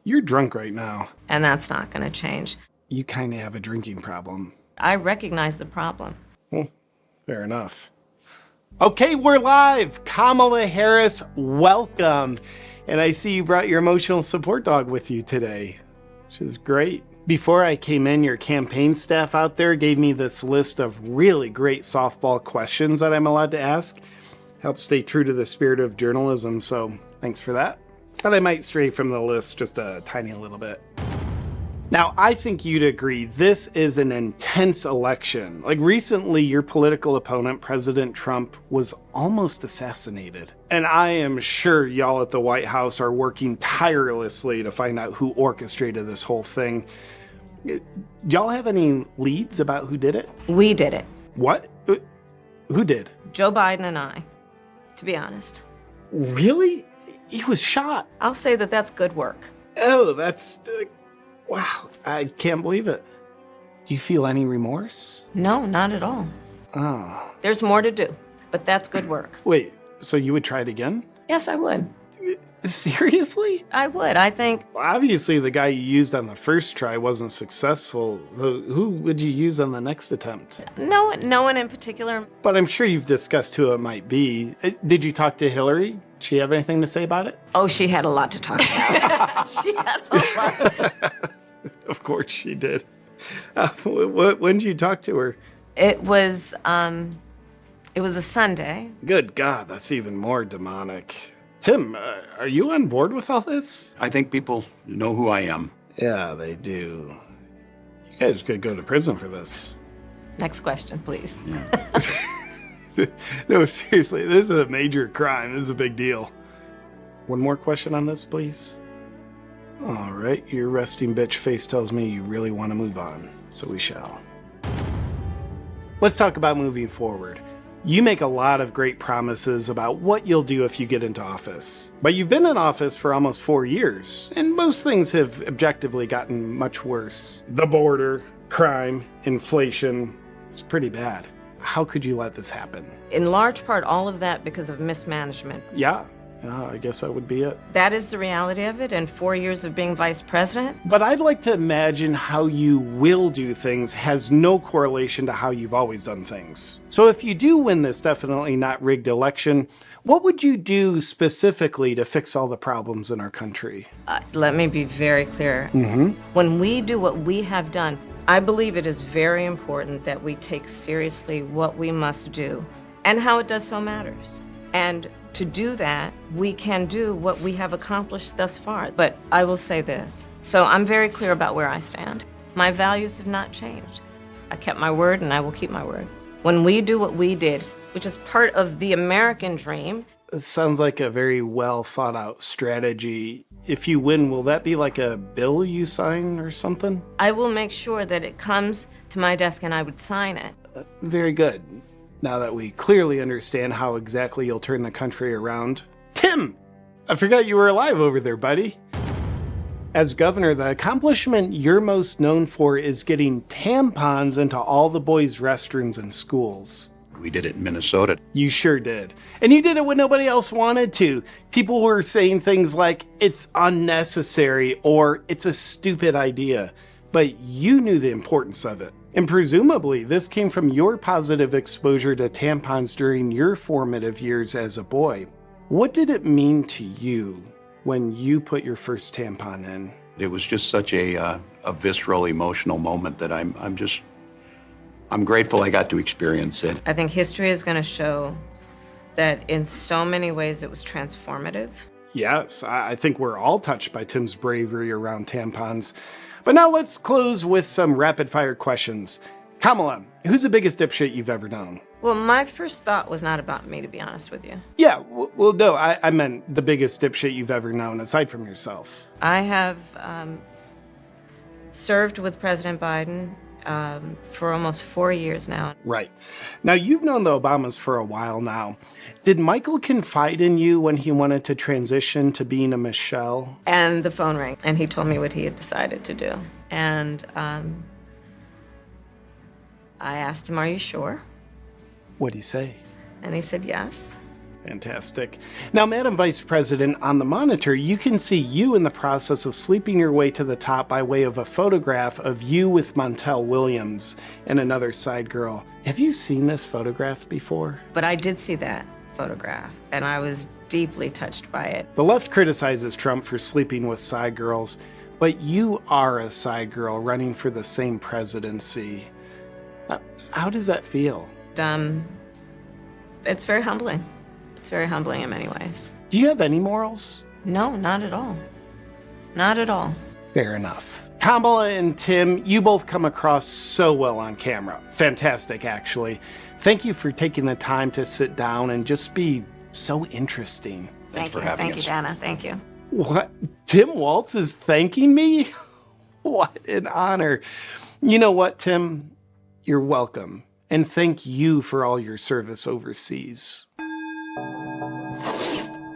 You're drunk right now. And that's not going to change. You kind of have a drinking problem. I recognize the problem. Well, fair enough. Okay, we're live. Kamala Harris, welcome. And I see you brought your emotional support dog with you today, which is great. Before I came in, your campaign staff out there gave me this list of really great softball questions that I'm allowed to ask. Help stay true to the spirit of journalism, so thanks for that. Thought I might stray from the list just a tiny little bit. Now, I think you'd agree this is an intense election. Like recently, your political opponent, President Trump, was almost assassinated. And I am sure y'all at the White House are working tirelessly to find out who orchestrated this whole thing. Y'all have any leads about who did it? We did it. What? Who did? Joe Biden and I, to be honest. Really? He was shot. I'll say that that's good work. Oh, that's... wow, I can't believe it. Do you feel any remorse? No, not at all. Oh. There's more to do, but that's good work. Wait, so you would try it again? Yes, I would. Seriously? I would. I think... Well, obviously, the guy you used on the first try wasn't successful. So who would you use on the next attempt? No one in particular. But I'm sure you've discussed who it might be. Did you talk to Hillary? She have anything to say about it? Oh, she had a lot to talk about. She had a lot. Of course she did. When did you talk to her? It was a Sunday. Good God, that's even more demonic. Tim, are you on board with all this? I think people know who I am. Yeah, they do. You guys could go to prison for this. Next question, please. No, seriously, this is a major crime. This is a big deal. One more question on this, please. All right, your resting bitch face tells me you really want to move on, so we shall. Let's talk about moving forward. You make a lot of great promises about what you'll do if you get into office. But you've been in office for almost 4 years, and most things have objectively gotten much worse. The border, crime, inflation, it's pretty bad. How could you let this happen? In large part, all of that because of mismanagement. Yeah, I guess that would be it. That is the reality of it, and 4 years of being vice president. But I'd like to imagine how you will do things has no correlation to how you've always done things. So if you do win this definitely not rigged election, what would you do specifically to fix all the problems in our country? Let me be very clear. When we do what we have done, I believe it is very important that we take seriously what we must do and how it does so matters. And to do that, we can do what we have accomplished thus far. But I will say this. So I'm very clear about where I stand. My values have not changed. I kept my word and I will keep my word. When we do what we did, which is part of the American dream. It sounds like a very well thought out strategy. If you win, will that be like a bill you sign or something? I will make sure that it comes to my desk and I would sign it. Very good. Now that we clearly understand how exactly you'll turn the country around. Tim! I forgot you were alive over there, buddy. As governor, the accomplishment you're most known for is getting tampons into all the boys' restrooms in schools. We did it in Minnesota. You sure did. And you did it when nobody else wanted to. People were saying things like, it's unnecessary or it's a stupid idea. But you knew the importance of it. And presumably, this came from your positive exposure to tampons during your formative years as a boy. What did it mean to you when you put your first tampon in? It was just such a visceral, emotional moment that I'm grateful I got to experience it. I think history is going to show that in so many ways it was transformative. Yes, I think we're all touched by Tim's bravery around tampons. But now let's close with some rapid fire questions. Kamala, who's the biggest dipshit you've ever known? Well, my first thought was not about me, to be honest with you. Yeah, well, no, I meant the biggest dipshit you've ever known, aside from yourself. I have served with President Biden for almost 4 years now. Right. Now, you've known the Obamas for a while now. Did Michael confide in you when he wanted to transition to being a Michelle? And the phone rang, and he told me what he had decided to do. And I asked him, "Are you sure?" What'd he say? And he said yes. Fantastic. Now, Madam Vice President, on the monitor, you can see you in the process of sleeping your way to the top by way of a photograph of you with Montel Williams and another side girl. Have you seen this photograph before? But I did see that photograph, and I was deeply touched by it. The left criticizes Trump for sleeping with side girls, but you are a side girl running for the same presidency. How does that feel? It's very humbling. It's very humbling in many ways. Do you have any morals? No, not at all. Not at all. Fair enough. Kamala and Tim, you both come across so well on camera. Fantastic, actually. Thank you for taking the time to sit down and just be so interesting. Thanks for having us. Thank you, Dana. Thank you. What? Tim Walz is thanking me? What an honor. You know what, Tim? You're welcome. And thank you for all your service overseas.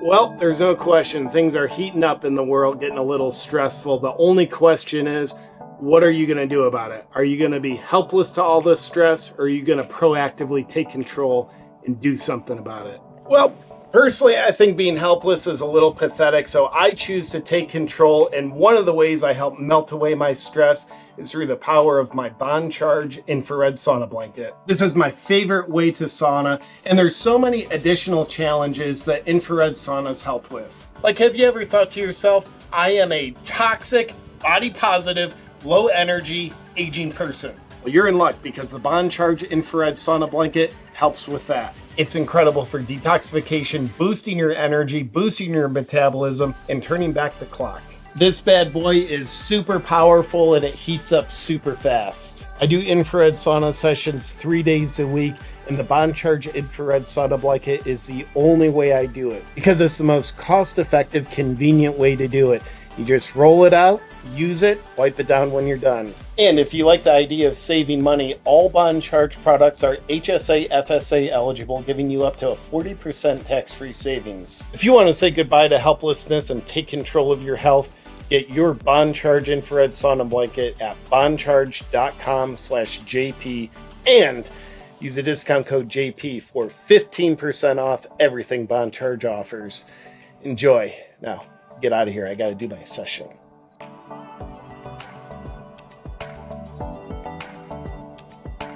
Well, there's no question. Things are heating up in the world, getting a little stressful. The only question is, what are you going to do about it? Are you going to be helpless to all this stress, or are you going to proactively take control and do something about it? Well, personally, I think being helpless is a little pathetic, so I choose to take control, and one of the ways I help melt away my stress is through the power of my Bond Charge infrared sauna blanket. This is my favorite way to sauna, and there's so many additional challenges that infrared saunas help with. Like, have you ever thought to yourself, I am a toxic, body positive, low energy, aging person? Well, you're in luck, because the Bond Charge infrared sauna blanket helps with that. It's incredible for detoxification, boosting your energy, boosting your metabolism, and turning back the clock. This bad boy is super powerful and it heats up super fast. I do infrared sauna sessions 3 days a week, and the Bond Charge infrared sauna blanket is the only way I do it, because it's the most cost-effective, convenient way to do it. You just roll it out, use it, wipe it down when you're done. And if you like the idea of saving money, all Bond Charge products are HSA FSA eligible, giving you up to a 40% tax-free savings. If you want to say goodbye to helplessness and take control of your health, get your Bond Charge infrared sauna blanket at bondcharge.com/JP and use the discount code JP for 15% off everything Bond Charge offers. Enjoy. Now, get out of here. I got to do my session.